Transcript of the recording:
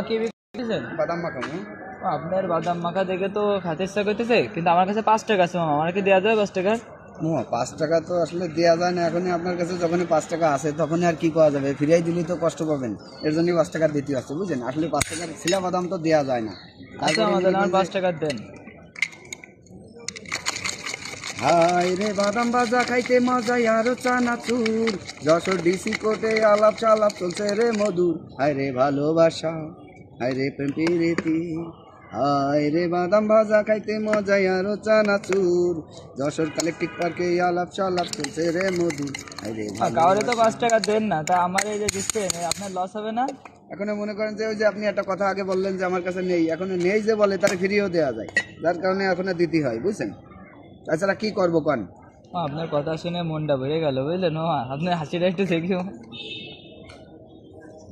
কি বিক্রি বাদাম মাখা। আপনার বাদাম মাখা দেখে তো খাতে ইচ্ছা করতেছে, কিন্তু আমার কাছে 5 টাকা আছে মামা, আমার কি দেওয়া যাবে 5 টাকার? 5 টাকা তো আসলে দেওয়া যায় না এখনই, আপনার কাছে যখনই 5 টাকা আছে তখনই আর কি করা যাবে, ফিরাই দিলেই তো কষ্ট পাবেন, এর জন্যই 5 টাকা দিতে হচ্ছে বুঝছেন। আসলে 5 টাকার ছিলা বাদাম তো দেওয়া যায় না। আচ্ছা তারপরে আমাদের মনে আমার করেন যে 5 টাকার দেন। হাই রে বাদাম ভাজা খাইতে মজাই আরো চানাচুর, যশোর ডিসি কোর্টে আলাপ চালাপ চলছে রে মধুর, হাই রে ভালোবাসা, হাই রে প্রেম প্রীতি, হাই রে বাদাম ভাজা খাইতে মজাই আরো চানাচুর, যশোর কালেকটিভ পার্কে আলাপ চালাপ চলছে রে মধুর, হাই রে কাউরে তো ভালোবাসা। 5 টাকা দেন না, তা আমার এই যে দিচ্ছেন আপনার লস হবে না? এখন মনে করেন যে ওই যে আপনি একটা কথা আগে বললেন যে আমার কাছে নেই, এখন নেই যে বলে তার ফিরিয়েও দেওয়া যায়, যার কারণে এখন দিতে হয় বুঝছেন। তাছাড়া কি করবো কন। আপনার কথা শুনে মনটা ভরে গেল বুঝলেন মামা, আপনার হাসিটা একটু দেখি।